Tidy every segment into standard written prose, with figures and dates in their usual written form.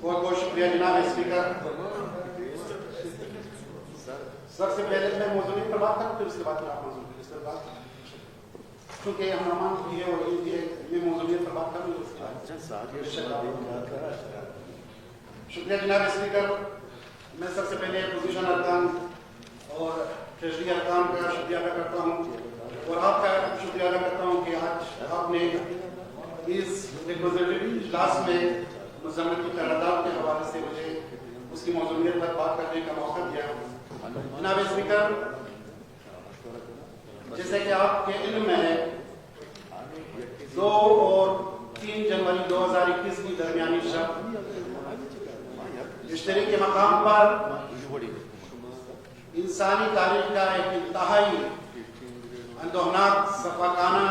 بہت بہت شکریہ جناب اسپیکر. سب سے پہلے میں موضوعیت پر بات کروں پھر اس کے بعد آپ موضوعیت پر بات کریں کیونکہ ہم نمان بھی ہے اور یہ موضوعیت پر بات کروں. شکریہ جناب اسپیکر. میں سب سے پہلے اپوزیشن ارکان اور ٹریجری ارکان کا شکریہ ادا کرتا ہوں اور آپ کا شکریہ ادا کرتا ہوں کہ آج آپ نے اس ریپرزینٹیو اجلاس میں مذمت کی قرارداد کے حوالے سے مجھے اس کی موضوعیت پر بات کرنے کا موقع دیا. جناب اسپیکر, جیسے کہ آپ کے علم میں ہے 2 اور 3 جنوری 2021 کی درمیانی شب اشتری کے مقام پر انسانی تاریخ کا ایک انتہائی اندوہناک سفاکانہ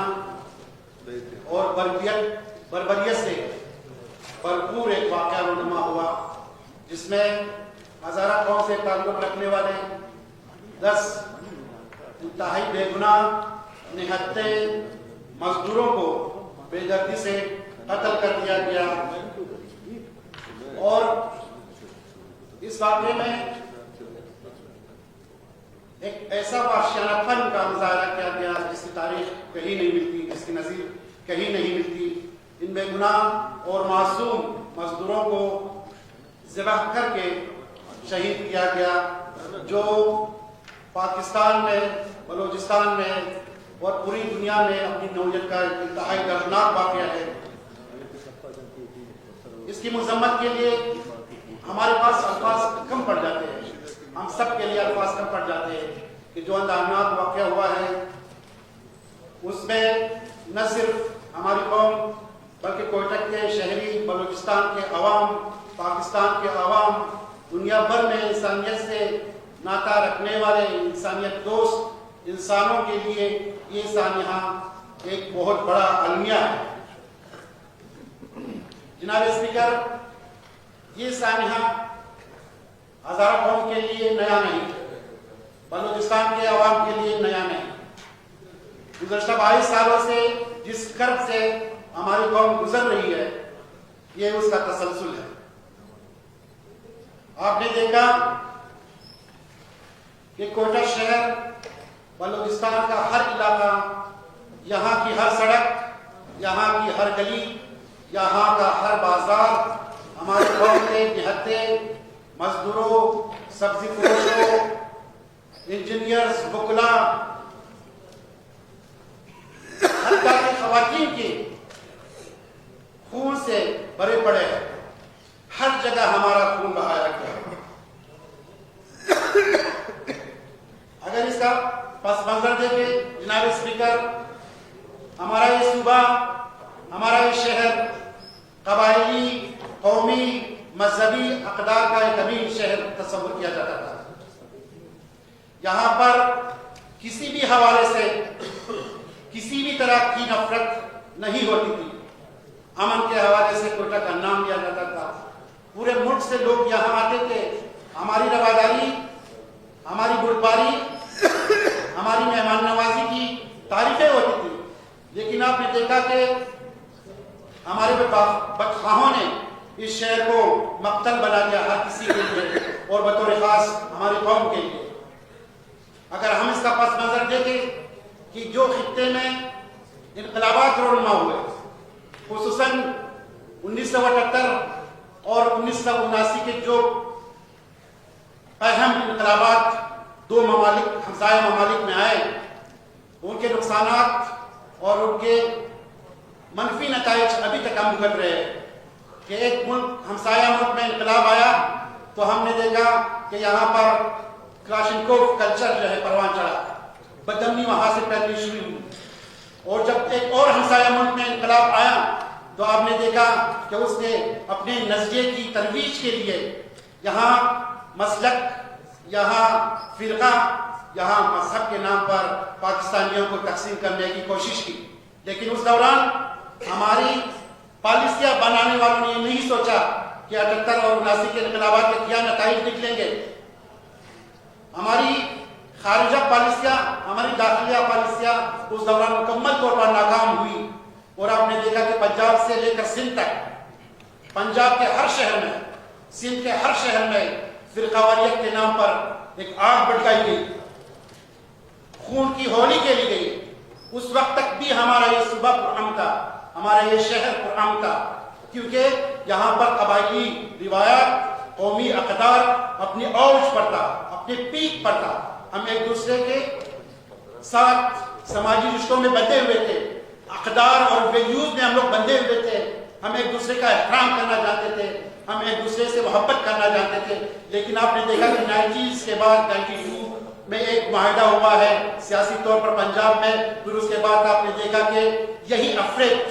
اور بربریت سے بھرپور ایک واقعہ رونما ہوا جس میں ہزارہ قوم سے تعلق رکھنے والے 10 انتہائی بے گناہ نہتے مزدوروں کو بے دردی سے قتل کر دیا گیا. اور اس واقعے میں ایک ایسا وحشیانہ فن کا مظاہرہ کیا گیا جس کی تاریخ کہیں نہیں ملتی, جس کی نظیر کہیں نہیں ملتی. ان بے گناہ اور معصوم مزدوروں کو ذبح کر کے شہید کیا گیا جو پاکستان میں, بلوچستان میں اور پوری دنیا میں اپنی نوعیت کا انتہائی دردناک واقعہ ہے. اس کی مذمت کے لیے ہمارے پاس الفاظ کم پڑ جاتے ہیں, ہم سب کے لیے الفاظ کم پڑ جاتے ہیں کہ جو اندوہناک واقعہ ہوا ہے اس میں نہ صرف ہماری قوم بلکہ کوئٹہ کے شہری, بلوچستان کے عوام, پاکستان کے عوام, دنیا بھر میں انسانیت سے ناطہ رکھنے والے انسانیت دوست انسانوں کے لیے یہ سانحہ ایک بہت بڑا المیہ ہے. جناب اسپیکر, یہ سانحہ ہزارہ قوم کے لیے نیا نہیں, بلوچستان کے عوام کے لیے نیا نہیں. گزشتہ 22 سالوں سے جس کرب سے ہماری قوم گزر رہی ہے یہ اس کا تسلسل ہے. آپ نے دیکھا کہ کوئٹہ شہر, بلوچستان کا ہر علاقہ, یہاں کی ہر سڑک, یہاں کی ہر گلی, یہاں کا ہر بازار ہمارے قوم کے نہتے مزدوروں, سبزی فروشوں, انجینئرز, وکلاء, حتیٰ کہ خواتین کے خون سے بھرے پڑے ہیں. ہر جگہ ہمارا خون بہایا گیا. اگر اس کا پس منظر دیکھیں جناب اسپیکر, ہمارا یہ صوبہ, ہمارا یہ شہر قبائلی, قومی, مذہبی اقدار کا ایک امین شہر تصور کیا جاتا تھا. یہاں پر کسی بھی حوالے سے کسی بھی طرح کی نفرت نہیں ہوتی تھی. امن کے حوالے سے کوئٹہ کا نام لیا جاتا تھا. پورے ملک سے لوگ یہاں آتے تھے. ہماری رواداری, ہماری بردباری, ہماری مہمان نوازی کی تعریفیں ہوتی تھی. لیکن آپ نے دیکھا کہ ہمارے بدخواہوں نے اس شہر کو مقتل بنا دیا ہر کسی کے لیے اور بطور خاص ہماری قوم کے لیے. اگر ہم اس کا پس منظر دیکھیں کہ جو خطے میں انقلابات رونما ہوئے, خصوصاً 1978 اور 1979 کے جو اہم انقلابات 2 ممالک, ہمسایہ ممالک میں آئے, ان کے نقصانات اور ان کے منفی نتائج ابھی تک ہم بھگت رہے ہیں. کہ ایک ملک, ہمسایہ ملک میں انقلاب آیا تو ہم نے دیکھا کہ یہاں پر کلاشنکوف کلچر جو ہے پروان چڑھا, بدامنی وہاں سے پھیلنی شروع ہوئی. اور جب ایک اور ہمسایہ ملک میں انقلاب آیا تو آپ نے دیکھا کہ اس نے اپنے نظریے کی ترویج کے لیے یہاں مسلک, یہاں فرقہ, یہاں مذہب کے نام پر پاکستانیوں کو تقسیم کرنے کی کوشش کی. لیکن اس دوران ہماری پالیسیاں بنانے والوں نے یہ نہیں سوچا کہ 78 اور 79 کے انقلابات کے کیا نتائج نکلیں گے. ہماری خارجہ پالیسیاں, ہماری داخلیہ پالیسیاں اس دوران مکمل طور پر ناکام ہوئی. اور آپ نے دیکھا کہ پنجاب سے لے کر سندھ تک, پنجاب کے ہر شہر میں سندھ کے ہر شہر میں فرقہ واریت کے نام پر ایک آگ بھڑکائی گئی، خون کی ہولی کھیلی گئی، اس وقت تک بھی ہمارا یہ صوبہ پرامن تھا، ہمارا یہ شہر پرامن تھا، کیونکہ یہاں پر قبائلی روایات، قومی اقدار اپنی اوج پر تھا، اپنے پیک پر تھا۔ ہم ایک دوسرے کے ساتھ سماجی رشتوں میں بندھے ہوئے تھے، اقدار اور ویلیوز میں ہم لوگ بندھے ہوئے تھے، ہم ایک دوسرے کا احترام کرنا جانتے تھے، ہم ایک دوسرے سے محبت کرنا جانتے تھے۔ لیکن آپ نے دیکھا کہ 90s کے بعد 92 میں ایک معاہدہ ہوا ہے سیاسی طور پر پنجاب میں، پھر اس کے بعد آپ نے دیکھا کہ یہی افریت،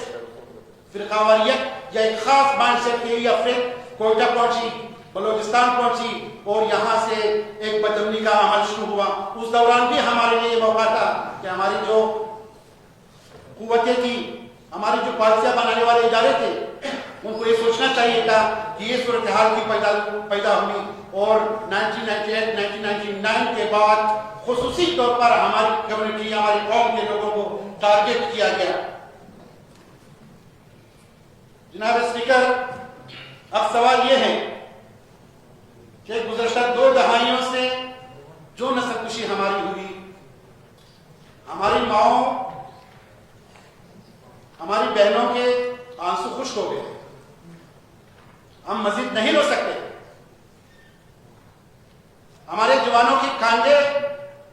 فرقہ واریت یا ایک خاص مائنڈ سیٹ کی یہی افریت کوئٹہ پہنچی، بلوچستان پہنچی، اور یہاں سے ایک بدامنی کا عمل شروع ہوا۔ اس دوران بھی ہمارے لیے یہ موقع تھا کہ ہماری جو قوتیں تھیں، ہماری جو پالیسیاں بنانے والے ادارے تھے، ان کو یہ سوچنا چاہیے تھا کہ یہ صورتحال بھی پیدا ہوئی، اور 1998-1999 کے بعد خصوصی طور پر ہماری کمیونٹی، ہماری قوم کے لوگوں کو ٹارگٹ کیا گیا۔ جناب اسپیکر، اب سوال یہ ہے کہ گزشتہ 2 دہائیوں سے جو نسل کشی ہماری ہوئی، ہماری ماؤں، ہماری بہنوں کے آنسو خشک ہو گئے، ہم مزید نہیں رو سکتے، ہمارے جوانوں کے کاندھے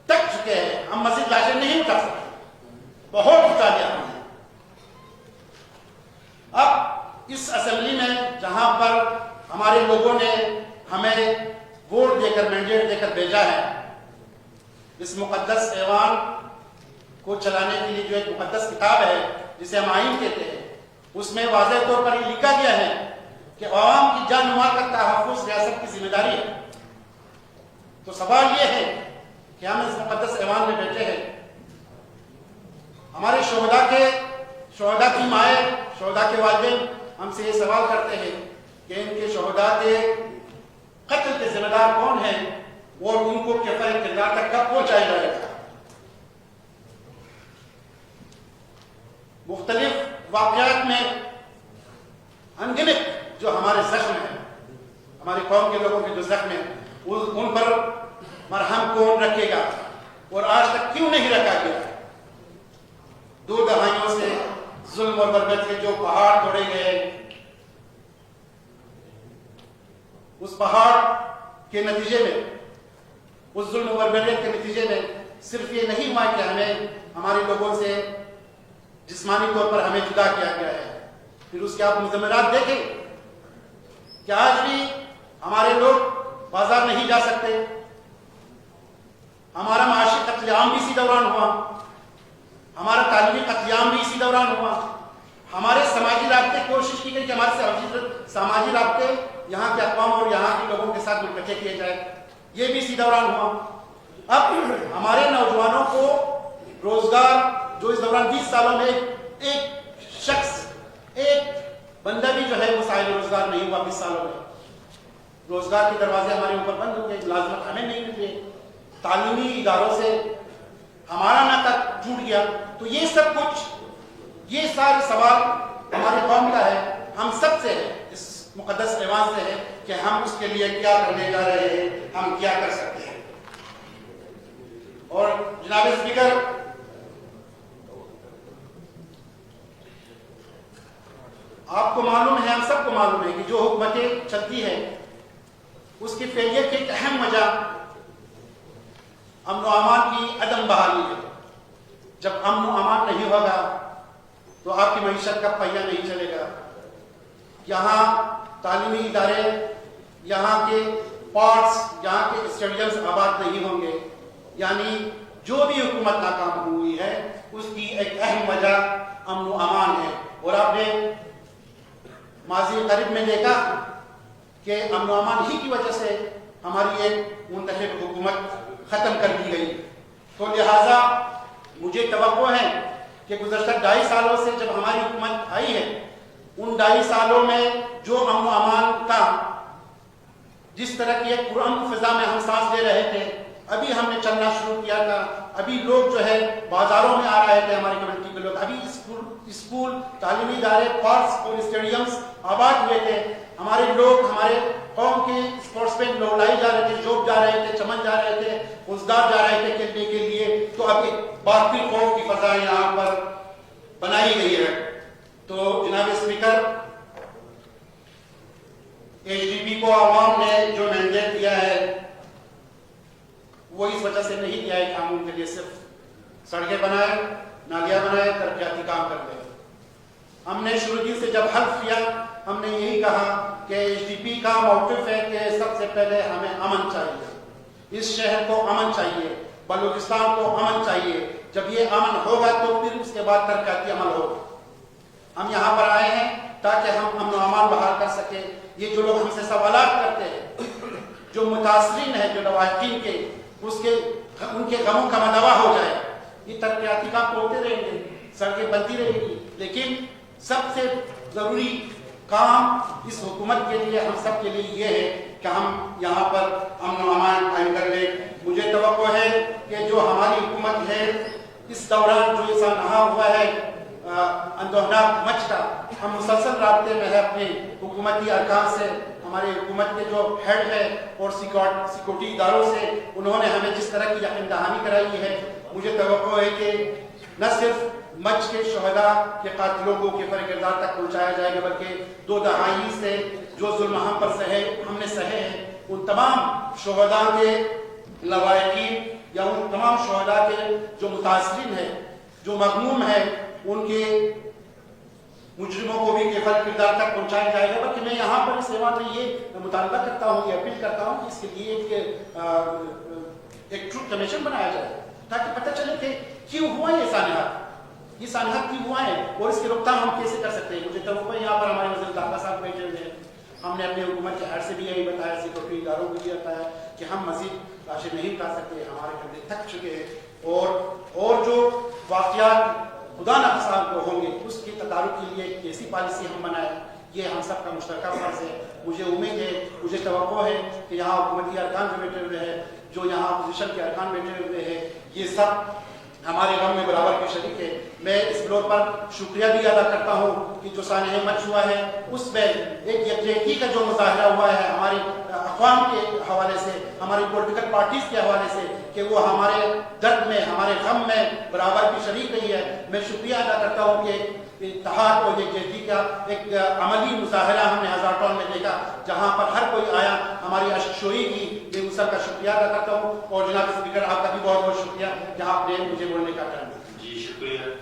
تک چکے ہیں، ہم مزید لاشیں نہیں اٹھا سکتے، بہت اٹھا لیا ہم نے۔ اب اس اسمبلی میں جہاں پر ہمارے لوگوں نے ہمیں ووٹ دے کر، مینڈیٹ دے کر بھیجا ہے، اس مقدس ایوان کو چلانے کے لیے جو ایک مقدس کتاب ہے جسے ہم آئین کہتے ہیں، اس میں واضح طور پر یہ لکھا گیا ہے کہ عوام کی جان و مال کا تحفظ ریاست کی ذمہ داری ہے۔ تو سوال یہ ہے کہ ہم اس مقدس ایوان میں بیٹھے ہیں، ہمارے شہداء کی مائیں، شہداء کے والدین ہم سے یہ سوال کرتے ہیں کہ ان کے شہداء کے قتل کے ذمہ دار کون ہیں اور ان کو کفایت کردار تک کب پہنچایا جائے گا۔ مختلف واقعات میں انگنت جو ہمارے زخم ہیں، ہماری قوم کے لوگوں کے جو زخم ہیں، ان پر مرہم کون رکھے گا، اور آج تک کیوں نہیں رکھا گیا؟ 2 دہائیوں سے ظلم اور غربت کے جو پہاڑ توڑے گئے، اس پہاڑ کے نتیجے میں، اس ظلم و غربت کے نتیجے میں صرف یہ نہیں ہوا کہ ہمیں ہمارے لوگوں سے جسمانی طور پر ہمیں جدا کیا گیا ہے، پھر اس کے آپ مضمرات دیکھیں کہ آج بھی ہمارے لوگ بازار نہیں جا سکتے، ہمارا معاشی قتل عام بھی اسی دوران ہوا، ہمارا تعلیمی قتل عام بھی اسی دوران ہوا، ہمارے سماجی رابطے کوشش کی گئی کہ ہمارے سماجی رابطے یہاں کے اقوام اور یہاں کے لوگوں کے ساتھ منقطع کیے جائے، یہ بھی اسی دوران ہوا۔ اب ہمارے نوجوانوں کو روزگار، جو اس دوران 20 سالوں میں ایک شخص، ایک بندہ بھی جو ہے وہ صاحب روزگار نہیں ہوا، 20 سالوں میں روزگار کے دروازے ہمارے اوپر بند ہو گئے، ملازمت ہمیں نہیں مل رہی، تعلیمی اداروں سے ہمارا ناطہ ٹوٹ گیا۔ تو یہ سب کچھ، یہ سارے سوال ہماری قوم کا ہے، ہم سب سے ہے، اس مقدس ایوان سے ہے کہ ہم اس کے لیے کیا کرنے جا رہے ہیں، ہم کیا کر سکتے ہیں۔ اور جناب اسپیکر، آپ کو معلوم ہے، ہم سب کو معلوم ہے کہ جو حکومتیں چلتی ہیں اس کی فیلئر کی ایک اہم وجہ امن و امان کی عدم بحالی ہے۔ جب امن و امان نہیں ہوگا تو آپ کی معیشت کا پہیہ نہیں چلے گا، یہاں تعلیمی ادارے، یہاں کے پارکس، یہاں کے اسٹیڈیمز آباد نہیں ہوں گے۔ یعنی جو بھی حکومت ناکام ہوئی ہے اس کی ایک اہم وجہ امن و امان ہے۔ اور آپ نے ماضی قریب میں دیکھا کہ امن و امان ہی کی وجہ سے ہماری ایک منتخب حکومت ختم کر دی گئی۔ تو لہٰذا مجھے توقع ہے کہ گزشتہ 2.5 سالوں سے جب ہماری حکومت آئی ہے، ان 2.5 سالوں میں جو امن و امان کا، جس طرح کی ایک پرامن فضا میں ہم سانس لے رہے تھے، ابھی ہم نے چلنا شروع کیا تھا، ابھی لوگ جو ہے بازاروں میں آ رہے تھے، ہماری کمیونٹی کے لوگ، ابھی اسکول، تعلیمی ادارے، پارکس اور اسٹیڈیمز آباد ہوئے تھے، ہمارے لوگ، ہمارے قوم کے اسپورٹس مین لوڑائی جا رہے تھے، جوب جا رہے تھے، چمن جا رہے تھے، ازدار جا رہے تھے کھیلنے کے لیے، تو اب ایک باطل خوف کی فضا یہاں پر بنائی گئی ہے. تو جناب اسپیکر، ایچ ڈی پی کو عوام نے جو مینڈیٹ دیا ہے وہ اس وجہ سے نہیں دیا ہے کہ ہم ان کے لیے صرف سڑکیں بنائیں، نالیاں بنائیں، ترقیاتی کام کر دیں. ہم نے شروع سے جب حلف کیا ہم نے یہی کہا کہ ایچ ڈی پی کا موقف ہے کہ سب سے پہلے ہمیں امن چاہیے، اس شہر کو امن چاہیے، بلوچستان کو امن چاہیے. جب یہ امن ہوگا تو پھر اس کے بعد ترقیاتی عمل ہوگا. ہم یہاں پر آئے ہیں تاکہ ہم امن و امان بحال کر سکیں. یہ جو لوگ ہم سے سوالات کرتے ہیں، جو متاثرین ہیں، جو لواحقین کے ان کے غموں کا مداوا ہو جائے. یہ ترقیاتی کام تو ہوتے رہیں گے، سڑکیں بنتی رہیں گی، لیکن سب سے ضروری کام اس حکومت کے لیے، ہم سب کے لیے یہ ہے کہ ہم یہاں پر امن و امان قائم کر لیں. مجھے توقع ہے کہ جو ہماری حکومت ہے اس دوران جو یہ سانحہ ہوا ہے اندوہناک مچ کا، ہم مسلسل رابطے میں ہے اپنے حکومتی ارکان سے. ہمارے حکومت کے جو ہیڈ ہے اور سیکورٹی اداروں سے، انہوں نے ہمیں جس طرح کی یقین دہانی کرائی ہے، مجھے توقع ہے کہ نہ صرف مچ کے شہداء کے قاتلوں کو کفر کردار تک پہنچایا جائے گا، بلکہ 2 دہائی سے جو ظلم ہم نے سہے ہیں، ان تمام شہداء کے لواحقین یا ان تمام شہداء کے جو متاثرین ہیں، جو مغموم ہیں، ان کے مجرموں کو بھی کفر کردار تک پہنچایا جائے گا. بلکہ میں یہاں پر اس ایوان میں یہ مطالبہ کرتا ہوں، یہ اپیل کرتا ہوں کہ اس کے لیے ایک ٹروتھ کمیشن بنایا جائے تاکہ پتہ چلے کہ کیوں ہوا یہ سانحات کیوں ہوا ہے اور اس کی روک تھام ہم کیسے کر سکتے ہیں. مجھے توقع ہے یہاں پر ہمارے وزیر داخلہ صاحب بیٹھے ہوئے ہیں، ہم نے اپنے حکومت کے ہیڈ سے بھی یہی بتایا، سیکورٹی اداروں کو بھی بتایا کہ ہم مزید لاشیں نہیں اٹھا سکتے، ہمارے کندھے تھک چکے ہیں، اور جو واقعات خدا نخواستہ کو ہوں گے اس کے تدارک کے لیے ایک ایسی پالیسی ہم بنائیں. یہ ہم سب کا مشترکہ فرض ہے. مجھے امید ہے، مجھے توقع ہے کہ یہاں حکومتی ارکان جو بیٹھے ہوئے ہیں، جو یہاں اپوزیشن کے ارکان بیٹھے ہوئے ہیں، یہ سب ہمارے غم میں برابر کے شریک ہے. میں اس فلور پر شکریہ بھی ادا کرتا ہوں کہ جو سانحہ مچ ہوا ہے اس میں ایک یکجہتی کا جو مظاہرہ ہوا ہے ہماری اقوام کے حوالے سے، ہماری پولیٹیکل پارٹیز کے حوالے سے، کہ وہ ہمارے درد میں، ہمارے غم میں برابر کی شریک رہی ہے. میں شکریہ ادا کرتا ہوں کہ اتحاد اور یکجہتی کا ایک عملی مظاہرہ ہم نے ہزار ٹاؤن میں دیکھا، جہاں پر ہر کوئی آیا، ہماری اشکشوئی کی. میں ان سب کا شکریہ ادا کرتا ہوں. اور جناب اسپیکر، آپ کا بھی بہت بہت شکریہ کہ آپ نے مجھے بولنے کا ٹائم دیا. جی شکریہ.